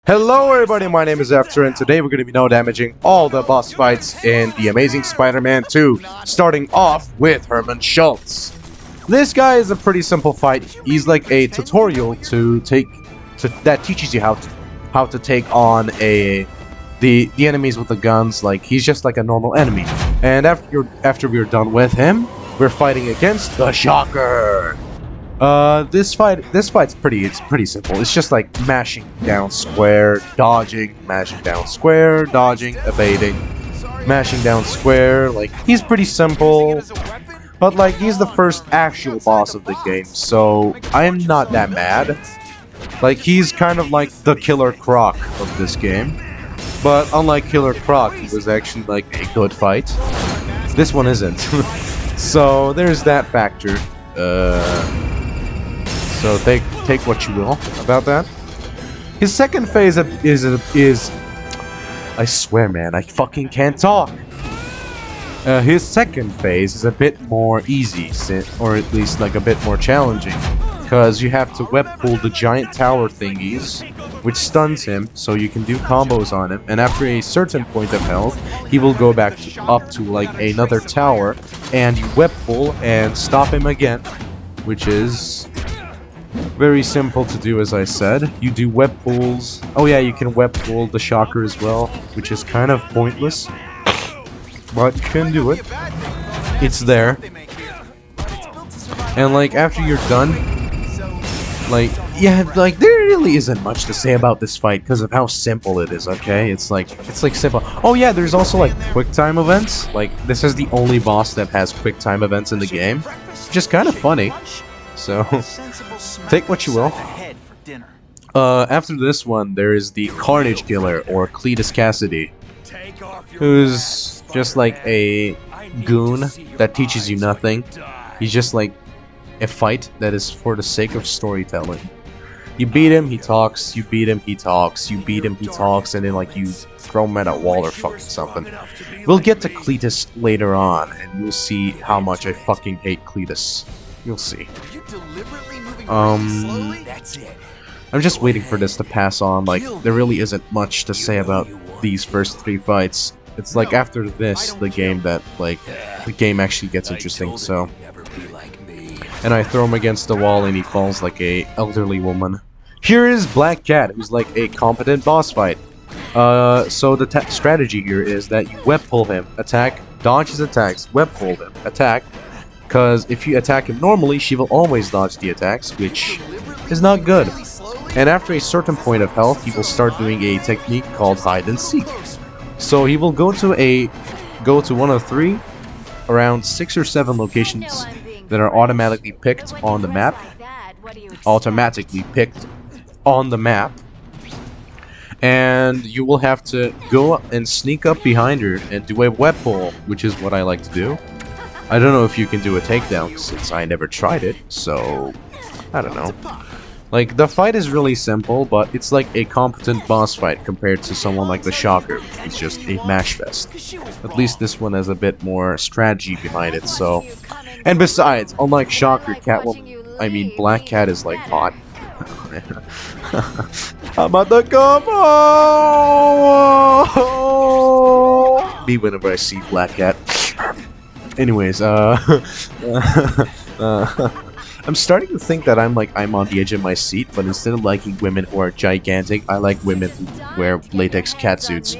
Hello everybody, my name is After, and today we're going to be damaging all the boss fights in The Amazing Spider-Man 2, starting off with Herman Schultz. This guy is a pretty simple fight. He's like a tutorial that teaches you how to take on the enemies with the guns. Like, he's just like a normal enemy. And after we're done with him, we're fighting against the Shocker. This fight's pretty simple. It's just like mashing down square, dodging, mashing down square, dodging, evading, mashing down square. Like, he's pretty simple, but like, he's the first actual boss of the game, so I am not that mad. Like, he's kind of like the Killer Croc of this game, but unlike Killer Croc, it was actually like a good fight. This one isn't. So there's that factor. So take what you will about that. His second phase is I swear, man, I fucking can't talk. His second phase is a bit more easy, or at least like a bit more challenging, because you have to web pull the giant tower thingies, which stuns him, so you can do combos on him. And after a certain point of health, he will go back up to like another tower, and you web pull and stop him again, which is very simple to do, as I said. You do web pulls. Oh yeah, you can web pull the Shocker as well, which is kind of pointless, but you can do it. It's there. And like, after you're done, like, yeah, like, there really isn't much to say about this fight because of how simple it is, okay? It's like simple. Oh yeah, there's also like quick time events. Like, this is the only boss that has quick time events in the game, which is kind of funny. So, take what you will. After this one, there is the Carnage killer, or Cletus Kassidy, who's just like a goon that teaches you nothing. He's just like a fight that is for the sake of storytelling. You beat him, he talks, you beat him, he talks, you beat him, he talks, and then like you throw him at a wall or fucking something. We'll get to Cletus later on, and you'll see how much I fucking hate Cletus. You'll see. I'm just waiting for this to pass on. Like, there really isn't much to say about these first three fights. It's like after this, the game actually gets interesting, so. And I throw him against the wall and he falls like a elderly woman. Here is Black Cat, who's like a competent boss fight. So the strategy here is that you web pull him, attack, dodge his attacks, web pull him, attack. Because if you attack him normally, she will always dodge the attacks, which is not good. And after a certain point of health, he will start doing a technique called hide and seek. So he will go to one of three, around 6 or 7 locations that are automatically picked on the map. And you will have to go and sneak up behind her and do a web pull, which is what I like to do. I don't know if you can do a takedown, since I never tried it, so I don't know. Like, the fight is really simple, but it's like a competent boss fight compared to someone like the Shocker, which is just a mash fest. At least this one has a bit more strategy behind it, so. And besides, unlike Shocker, Black Cat is like hot. I'm at the combo! Me whenever I see Black Cat. Anyways, I'm starting to think that I'm on the edge of my seat, but instead of liking women who are gigantic, I like women who wear latex catsuits.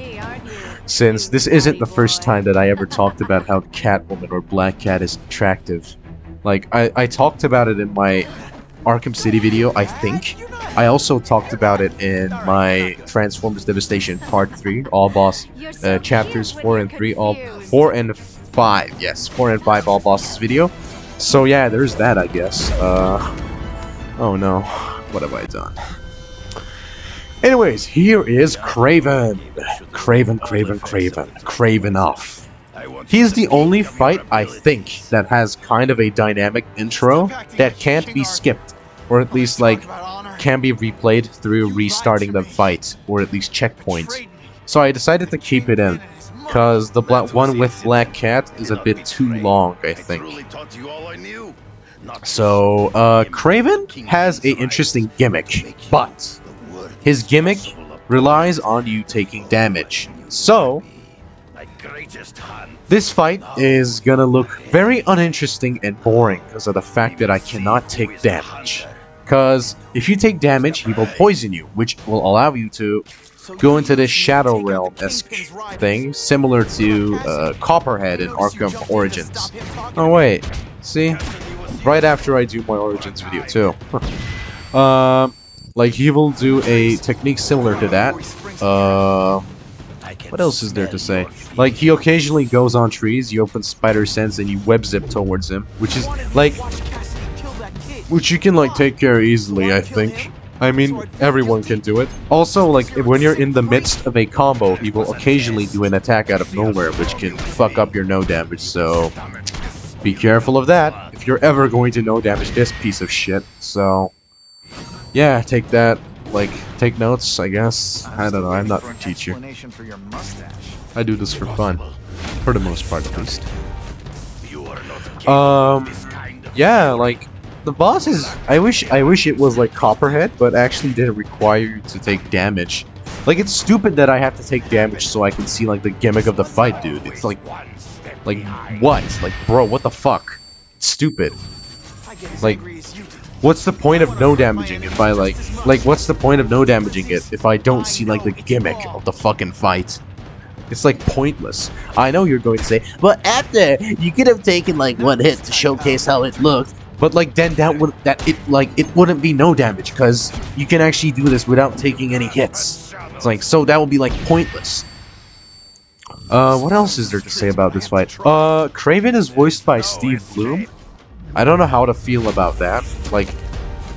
Since this isn't the first time that I ever talked about how Catwoman or Black Cat is attractive. Like, I talked about it in my Arkham City video, I think. I also talked about it in my Transformers Devastation Part 3, all boss chapters 4 and 3, all 4 and 5, yes, 4 and 5 all bosses video. So yeah, there's that, I guess. Oh no, what have I done? Anyways, here is Kraven. Kraven off. He's the only fight, I think, that has kind of a dynamic intro that can't be skipped, or at least like can be replayed through restarting the fight, or at least checkpoints. So I decided to keep it in, because the one with Black Cat is a bit too long, I think. So, Kraven has an interesting gimmick, but his gimmick relies on you taking damage. So, this fight is gonna look very uninteresting and boring because of the fact that I cannot take damage. Because if you take damage, he will poison you, which will allow you to go into this Shadow Realm-esque thing, similar to Copperhead in Arkham Origins. Oh wait, see? Right after I do my Origins video too. Like he will do a technique similar to that. What else is there to say? Like he occasionally goes on trees, you open spider sense and you web zip towards him, which is like... which you can like take care easily, I think. I mean, everyone can do it. Also, like, when you're in the midst of a combo, he will occasionally do an attack out of nowhere, which can fuck up your no damage, so... be careful of that, if you're ever going to no damage this piece of shit, so... yeah, take that, like, take notes, I guess. I don't know, I'm not a teacher. I do this for fun. For the most part, at least. Yeah, like... the boss is... I wish it was like Copperhead, but actually didn't require you to take damage. Like, it's stupid that I have to take damage so I can see, like, the gimmick of the fight, dude. It's like... what? Like, bro, what the fuck? It's stupid. Like, what's the point of no damaging if I, like, what's the point of no damaging it if I don't see, like, the gimmick of the fucking fight? It's, like, pointless. I know you're going to say, but after, you could have taken, like, one hit to showcase how it looked. But like then it wouldn't be no damage because you can actually do this without taking any hits. It's like, so that would be like pointless. What else is there to say about this fight? Kraven is voiced by Steve Bloom. I don't know how to feel about that. Like,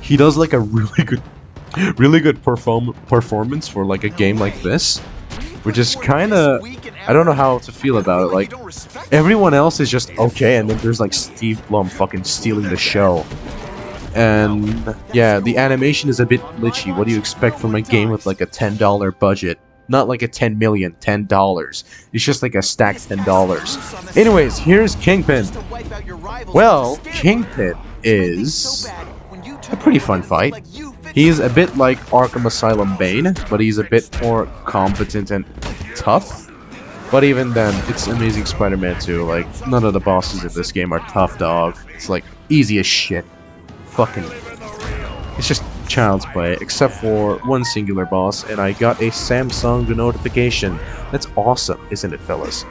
he does like a really good performance for like a game like this, which is kind of, I don't know how to feel about it. Like, everyone else is just okay, and then there's like Steve Blum fucking stealing the show. And yeah, the animation is a bit glitchy. What do you expect from a game with like a $10 budget? Not like a 10 million, $10. It's just like a stacked $10. Anyways, here's Kingpin. Well, Kingpin is a pretty fun fight. He's a bit like Arkham Asylum Bane, but he's a bit more competent and tough. But even then, it's Amazing Spider-Man 2. Like, none of the bosses in this game are tough, dog. It's like, easy as shit. Fucking... it's just child's play, except for one singular boss, and I got a Samsung notification. That's awesome, isn't it, fellas?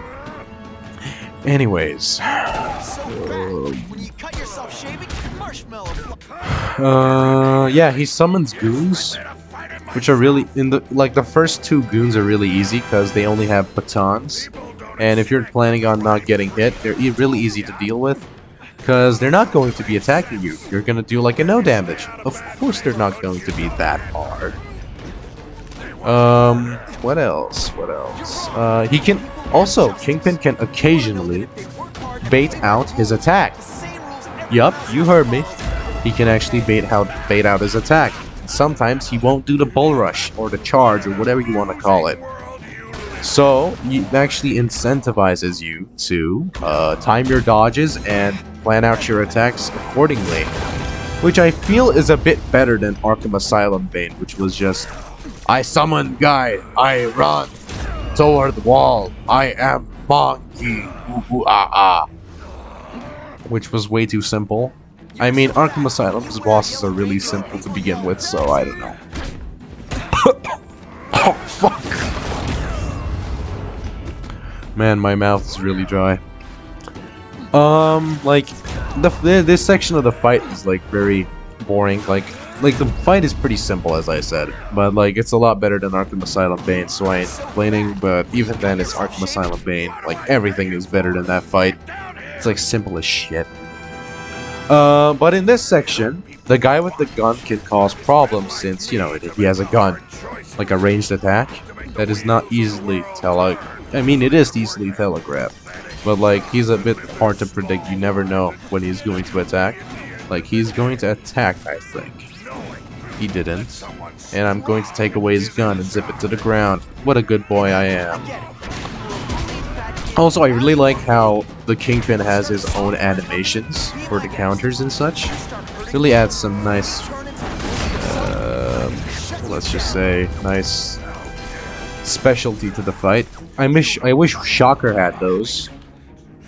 Anyways... yeah, he summons goons, which are really the first two goons are really easy because they only have batons, and if you're planning on not getting hit, they're really easy to deal with because they're not going to be attacking you. You're gonna do like a no damage. Of course, they're not going to be that hard. What else? What else? He can also Kingpin can occasionally bait out his attack. Yup, you heard me. He can actually bait out his attack. Sometimes he won't do the bull rush or the charge or whatever you want to call it. So it actually incentivizes you to time your dodges and plan out your attacks accordingly, which I feel is a bit better than Arkham Asylum Bane, which was just I summon guy, I run toward the wall, I am monkey, ooh, ah ah, which was way too simple. I mean, Arkham Asylum's bosses are really simple to begin with, so I don't know. Oh, fuck. Man, my mouth is really dry. Like, this section of the fight is, like, very boring. Like, the fight is pretty simple, as I said. But, like, it's a lot better than Arkham Asylum Bane, so I ain't complaining. But even then, it's Arkham Asylum Bane. Like, everything is better than that fight. It's, like, simple as shit. But in this section, the guy with the gun can cause problems since, you know, he has a gun. Like a ranged attack. That is not easily I mean, it is easily telegraphed. But, like, he's a bit hard to predict. You never know when he's going to attack. Like, he's going to attack, I think. He didn't. And I'm going to take away his gun and zip it to the ground. What a good boy I am. Also, I really like how the Kingpin has his own animations for the counters and such. Really adds some nice, let's just say, nice specialty to the fight. I wish Shocker had those.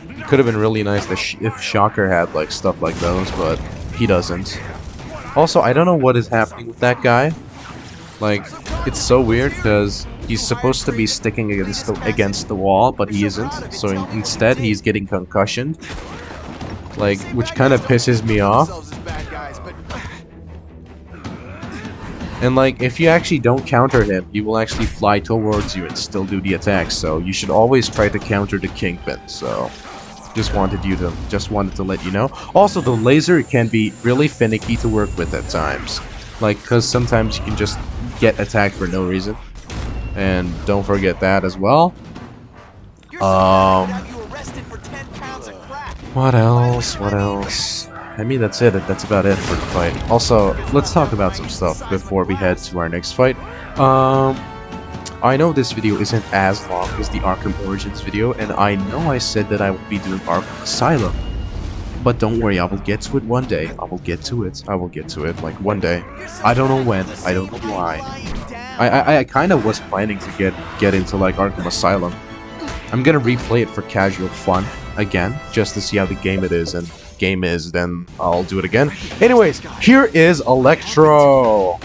It could have been really nice if Shocker had like stuff like those, but he doesn't. Also, I don't know what is happening with that guy. Like, it's so weird because he's supposed to be sticking against the wall, but he isn't. So instead, he's getting concussioned. Like, which kind of pisses me off. And like, if you actually don't counter him, he will actually fly towards you and still do the attack. So you should always try to counter the Kingpin. So just wanted to let you know. Also, the laser can be really finicky to work with at times. Like, because sometimes you can just get attacked for no reason. And don't forget that as well. What else? What else? I mean, that's it. That's about it for the fight. Also, let's talk about some stuff before we head to our next fight. I know this video isn't as long as the Arkham Origins video, and I know I said that I would be doing Arkham Asylum. But don't worry, I will get to it one day. I will get to it. I will get to it, like, one day. I don't know when. I don't know why. I kind of was planning to get into, like, Arkham Asylum. I'm gonna replay it for casual fun again, just to see how the game is, then I'll do it again. Anyways, here is Electro.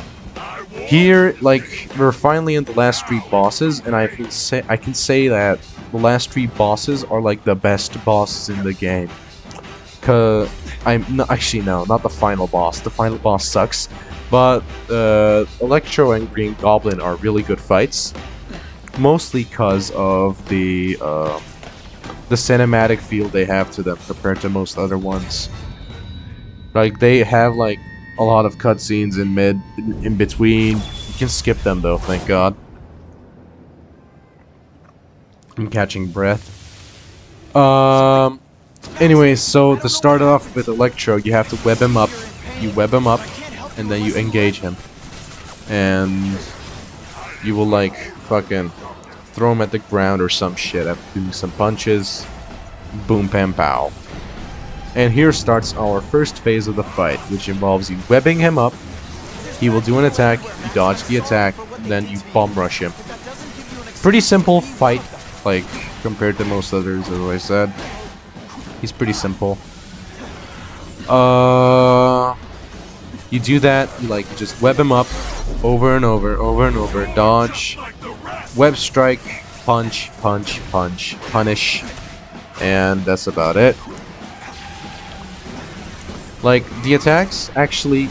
Here, like, we're finally in the last 3 bosses, and I can say that the last 3 bosses are like the best bosses in the game. Actually no, not the final boss. The final boss sucks, but Electro and Green Goblin are really good fights, mostly because of the cinematic feel they have to them compared to most other ones. Like, they have like a lot of cutscenes in between. You can skip them though, thank God. I'm catching breath. Anyways, so to start off with Electro, you have to web him up. You web him up, and then you engage him. And you will like fucking throw him at the ground or some shit after doing some punches. Boom, pam, pow. And here starts our first phase of the fight, which involves you webbing him up. He will do an attack, you dodge the attack, and then you bomb rush him. Pretty simple fight, like, compared to most others, as I said. He's pretty simple. You do that, you like just web him up over and over, dodge, web strike, punch, punish, and that's about it. Like, the attacks actually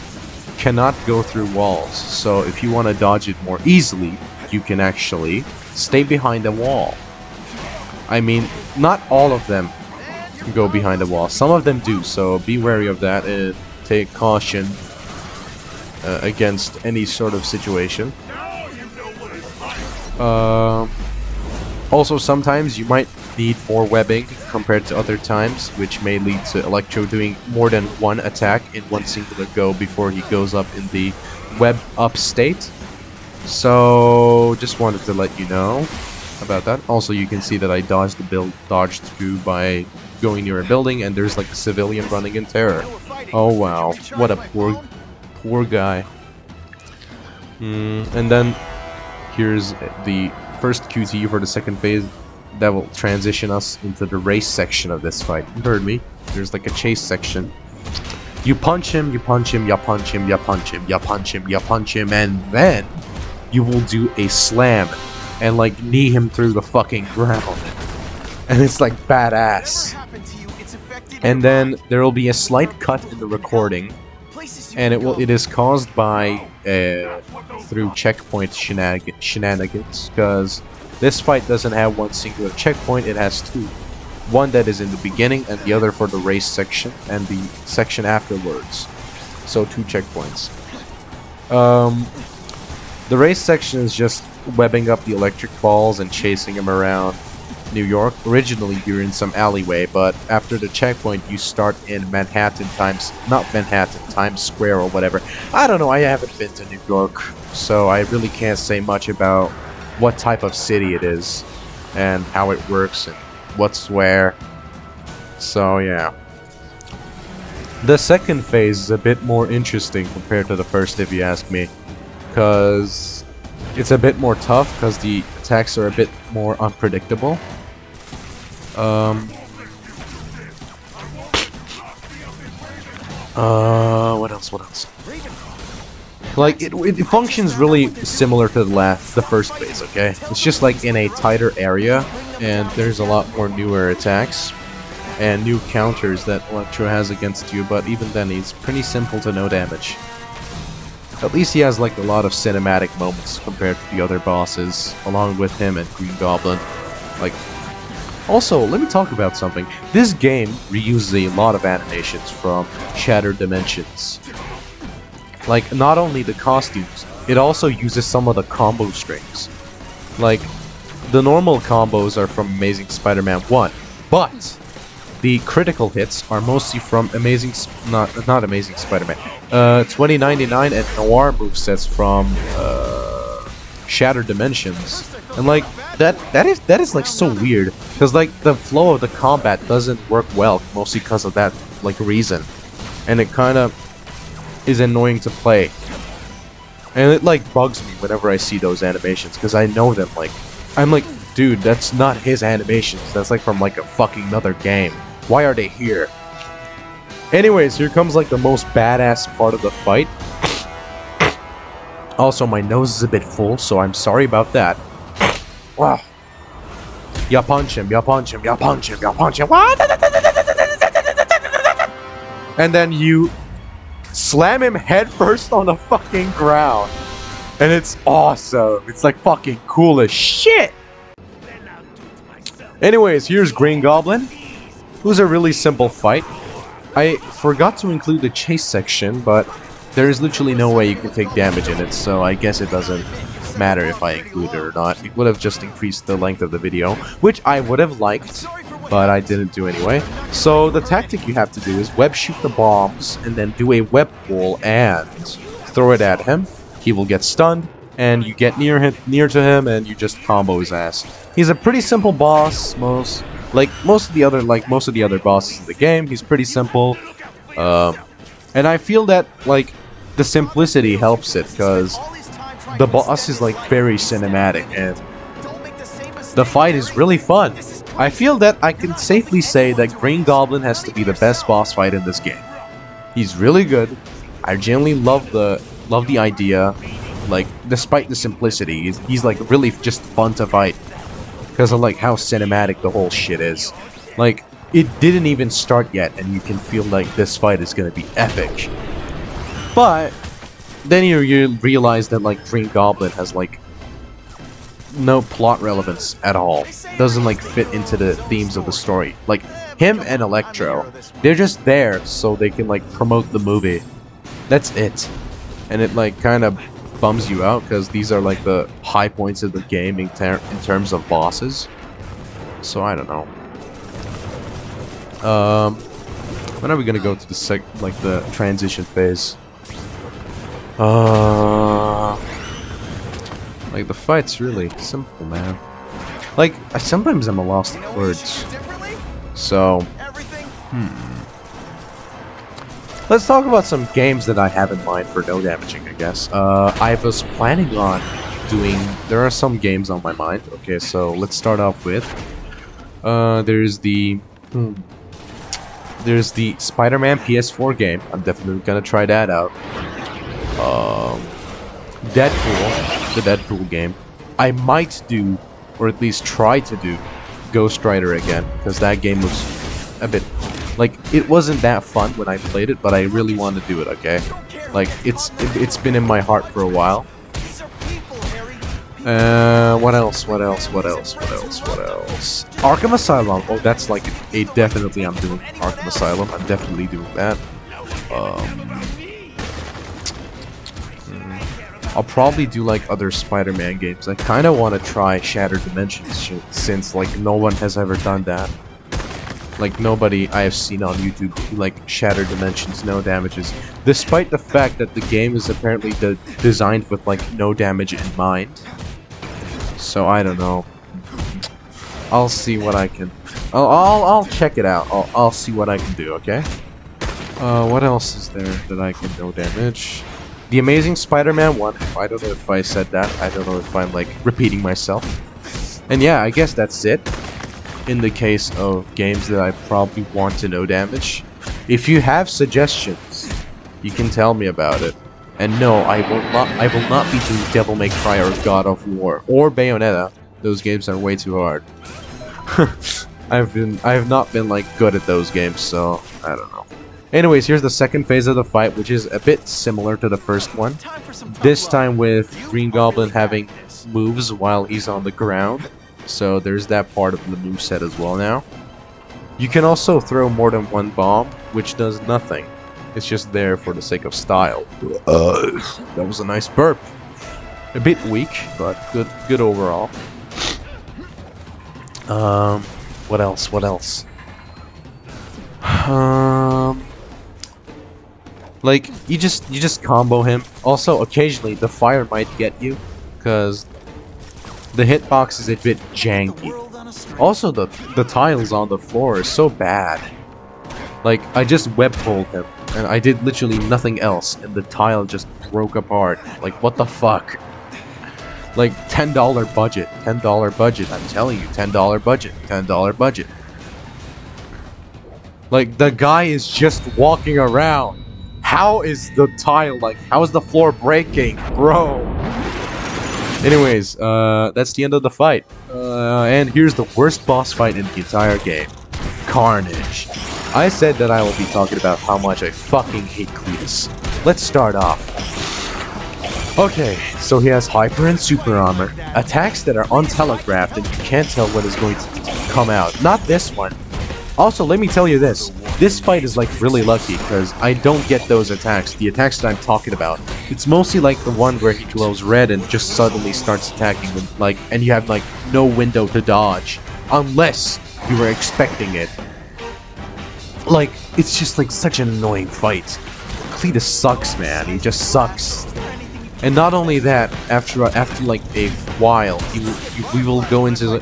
cannot go through walls, so if you want to dodge it more easily, you can actually stay behind a wall. I mean, not all of them go behind the wall. Some of them do, so be wary of that and take caution against any sort of situation. Also, sometimes you might need more webbing compared to other times, which may lead to Electro doing more than one attack in one singular go before he goes up in the web up state. So just wanted to let you know about that. Also, you can see that I dodged through by going near a building, and there's like a civilian running in terror. Oh wow, what a poor guy. And then here's the first QTE for the second phase that will transition us into the race section of this fight. You heard me. There's like a chase section. You punch him, you punch him, you punch him, you punch him, you punch him, you punch him, and then you will do a slam and like knee him through the fucking ground. And it's like badass. And then there will be a slight cut in the recording, and it is caused by through checkpoint shenanigans, because this fight doesn't have one singular checkpoint, it has 2. One that is in the beginning and the other for the race section and the section afterwards. So 2 checkpoints. The race section is just webbing up the electric balls and chasing him around New York. Originally you're in some alleyway, but after the checkpoint you start in Manhattan Times Square or whatever. I don't know, I haven't been to New York, so I really can't say much about what type of city it is and how it works and what's where. So yeah. The second phase is a bit more interesting compared to the first, if you ask me, because it's a bit more tough, because the attacks are a bit more unpredictable. What else? Like, it functions really similar to the first phase, okay? It's just like in a tighter area, and there's a lot more newer attacks and new counters that Electro has against you, but even then he's pretty simple to no damage. At least he has like a lot of cinematic moments compared to the other bosses, along with him and Green Goblin. Like, also, let me talk about something. This game reuses a lot of animations from Shattered Dimensions. Like, not only the costumes, it also uses some of the combo strings. Like, the normal combos are from Amazing Spider-Man 1, but the critical hits are mostly from not Amazing Spider-Man, 2099 and Noir movesets from Shattered Dimensions. And like, that is like so weird, because like the flow of the combat doesn't work well, mostly because of that like reason. And it kind of is annoying to play. And it like bugs me whenever I see those animations, because I know them. Like, I'm like, dude, that's not his animations, that's like from like a fucking another game. Why are they here? Anyways, here comes like the most badass part of the fight. Also, my nose is a bit full, so I'm sorry about that. Wow. Ya punch him, ya punch him, ya punch him, ya punch him. And then you slam him headfirst on the fucking ground. And it's awesome. It's like fucking cool as shit. Anyways, here's Green Goblin, who's a really simple fight. I forgot to include the chase section, but there is literally no way you can take damage in it, so I guess it doesn't matter if I include it or not. It would have just increased the length of the video, which I would have liked, but I didn't do anyway. So the tactic you have to do is web shoot the bombs, and then do a web pull and throw it at him. He will get stunned, and you get near to him, and you just combo his ass. He's a pretty simple boss. Most of the other bosses in the game, he's pretty simple. And I feel that like the simplicity helps it, because the boss is like very cinematic and the fight is really fun. I feel that I can safely say that Green Goblin has to be the best boss fight in this game. He's really good. I genuinely love the idea. Like, despite the simplicity, he's like really just fun to fight, because of like how cinematic the whole shit is. Like, it didn't even start yet, and you can feel like this fight is gonna be epic. But then you realize that like Green Goblin has like no plot relevance at all. Doesn't like fit into the themes of the story. Like, him and Electro, they're just there so they can like promote the movie. That's it. And it like kind of bums you out, because these are like the high points of the game in terms of bosses. So I don't know. When are we gonna go to the transition phase? Like, the fight's really simple, man. Like, sometimes I'm lost in words. So, let's talk about some games that I have in mind for no damaging, I guess. I was planning on doing... There are some games on my mind. Okay, so let's start off with... there's the Spider-Man PS4 game. I'm definitely gonna try that out. Deadpool, the Deadpool game. I might do, or at least try to do, Ghost Rider again, because that game was a bit... Like, it wasn't that fun when I played it, but I really want to do it, okay? Like, it's been in my heart for a while. What else? Arkham Asylum. Oh, that's like a definitely I'm doing Arkham Asylum. I'm definitely doing that. I'll probably do like other Spider-Man games. I kind of want to try Shattered Dimensions since like no one has ever done that. Like, nobody I have seen on YouTube do like Shattered Dimensions no damages, despite the fact that the game is apparently designed with like no damage in mind. So I don't know. I'll see what I can. I'll check it out. I'll see what I can do. Okay. What else is there that I can no damage? The Amazing Spider-Man 1. I don't know if I said that. I don't know if I'm like repeating myself. And yeah, I guess that's it. In the case of games that I probably want to know damage. If you have suggestions, you can tell me about it. And no, I will not be doing Devil May Cry or God of War or Bayonetta. Those games are way too hard. I have not been like good at those games, so I don't know. Anyways, here's the second phase of the fight, which is a bit similar to the first one. This time with Green Goblin having moves while he's on the ground. So there's that part of the moveset as well now. You can also throw more than one bomb, which does nothing. It's just there for the sake of style. That was a nice burp. A bit weak, but good overall. What else? What else? Like you just combo him. Also, occasionally the fire might get you, because the hitbox is a bit janky. Also, the tiles on the floor are so bad. Like, I just web pulled him, and I did literally nothing else, and the tile just broke apart. Like, what the fuck? Like, $10 budget. $10 budget. I'm telling you, $10 budget. $10 budget. Like, the guy is just walking around. How is the tile, like, how is the floor breaking? Bro. Anyways, that's the end of the fight. And here's the worst boss fight in the entire game. Carnage. I said that I will be talking about how much I fucking hate Cletus. Let's start off. Okay, so he has hyper and super armor. Attacks that are untelegraphed and you can't tell when it's going to come out. Not this one. Also, let me tell you this. This fight is like really lucky because I don't get those attacks. The attacks that I'm talking about. It's mostly like the one where he glows red and just suddenly starts attacking them, like, and you have like no window to dodge. Unless you were expecting it. Like, it's just like such an annoying fight. Cletus sucks, man. He just sucks. And not only that, after like a while, we will go into the...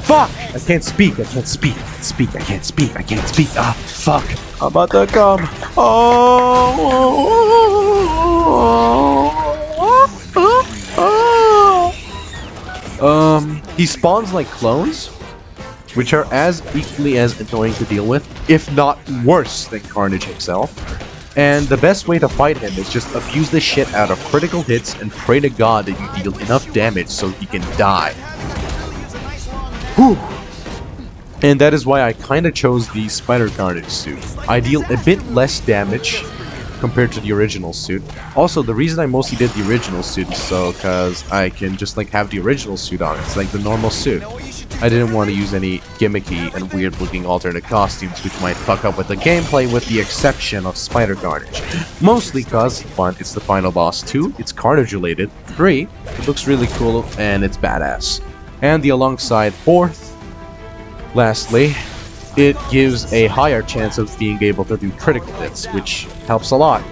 Fuck! I can't speak, I can't speak, I can't speak, I can't speak, I can't speak. Ah, fuck! I'm about to come. He spawns like clones, which are as equally as annoying to deal with, if not worse than Carnage himself. And the best way to fight him is just abuse the shit out of critical hits and pray to God that you deal enough damage so he can die. Whew. And that is why I kinda chose the Spider Carnage suit. I deal a bit less damage compared to the original suit. Also, the reason I mostly did the original suit is so because I can just like have the original suit on. It's like the normal suit. I didn't want to use any gimmicky and weird looking alternate costumes which might fuck up with the gameplay, with the exception of Spider Carnage. Mostly cause, 1, it's the final boss, 2, it's Carnage related, 3, it looks really cool and it's badass. And the alongside 4th, lastly, it gives a higher chance of being able to do critical hits, which helps a lot,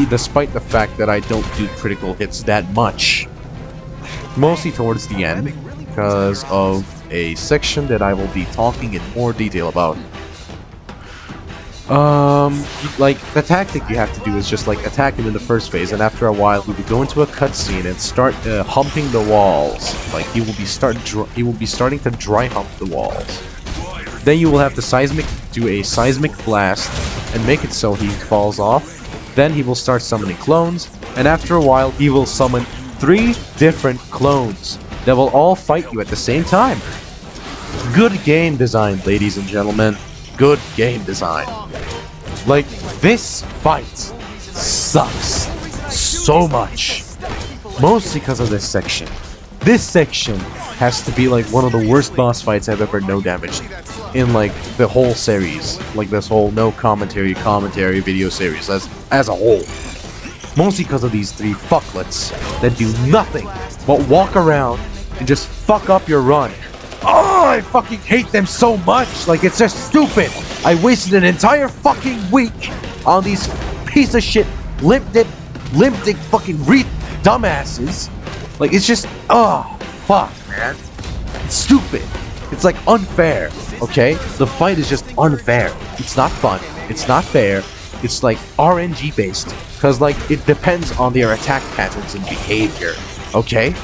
despite the fact that I don't do critical hits that much. Mostly towards the end, because of a section that I will be talking in more detail about. Like, the tactic you have to do is just like attack him in the first phase, and after a while he will go into a cutscene and start humping the walls. Like, he will be starting to dry hump the walls. Then you will have to do a seismic blast and make it so he falls off. Then he will start summoning clones, and after a while he will summon 3 different clones that will all fight you at the same time. Good game design, ladies and gentlemen. Good game design. Like, this fight sucks so much. Mostly because of this section. This section has to be like one of the worst boss fights I've ever no damaged in like the whole series. Like this whole no commentary video series as a whole. Mostly because of these 3 fucklets that do nothing but walk around and just fuck up your run. Oh, I fucking hate them so much. Like, it's just stupid. I wasted an entire fucking week on these piece of shit limp dick fucking dumbasses. Like, it's just, oh, fuck, man. It's stupid. It's like unfair, okay? The fight is just unfair. It's not fun. It's not fair. It's like RNG based. Because, like, it depends on their attack patterns and behavior, okay?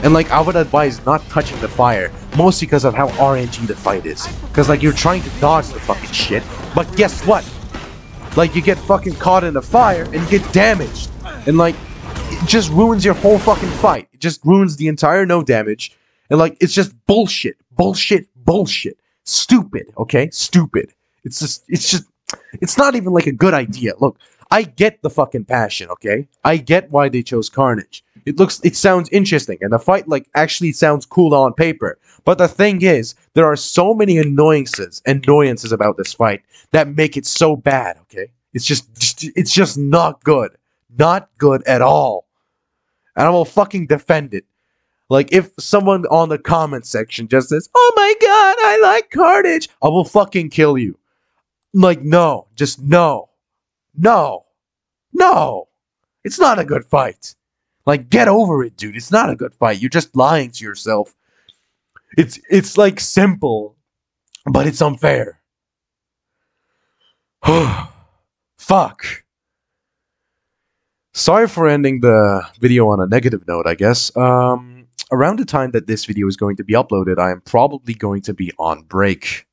And like, I would advise not touching the fire, mostly because of how RNG the fight is. Because like, you're trying to dodge the fucking shit, but guess what? Like, you get fucking caught in the fire and you get damaged. And like, it just ruins your whole fucking fight. It just ruins the entire no damage. And like, it's just bullshit. Bullshit. Bullshit. Stupid, okay? Stupid. It's not even like a good idea. Look, I get the fucking passion, okay? I get why they chose Carnage. It sounds interesting, and the fight, like, actually sounds cool on paper. But the thing is, there are so many annoyances about this fight that make it so bad, okay? It's just not good. Not good at all. And I will fucking defend it. Like, if someone on the comment section just says, "Oh my god, I like Carnage," I will fucking kill you. Like, no. Just no. No. No. It's not a good fight. Like, get over it, dude. It's not a good fight. You're just lying to yourself. It's like, simple, but it's unfair. Fuck. Sorry for ending the video on a negative note, I guess. Around the time that this video is going to be uploaded, I am probably going to be on break.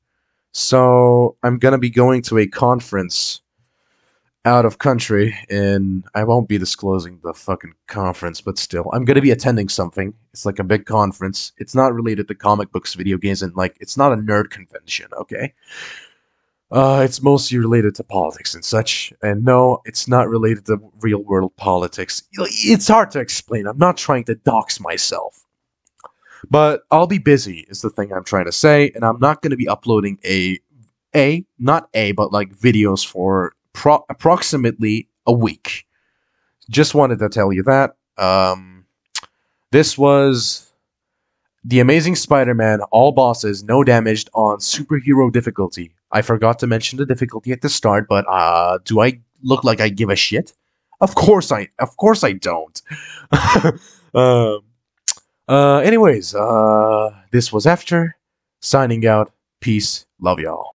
So, I'm gonna be going to a conference out of country, and I won't be disclosing the fucking conference, but still, I'm gonna be attending something. It's like a big conference. It's not related to comic books, video games, and like, it's not a nerd convention, okay? It's mostly related to politics and such, and no, it's not related to real-world politics. It's hard to explain. I'm not trying to dox myself. But I'll be busy, is the thing I'm trying to say, and I'm not going to be uploading but like videos for approximately a week. Just wanted to tell you that. This was The Amazing Spider-Man, all bosses, no damaged on superhero difficulty. I forgot to mention the difficulty at the start, but do I look like I give a shit? Of course I don't. Anyways, this was After, signing out. Peace, love y'all.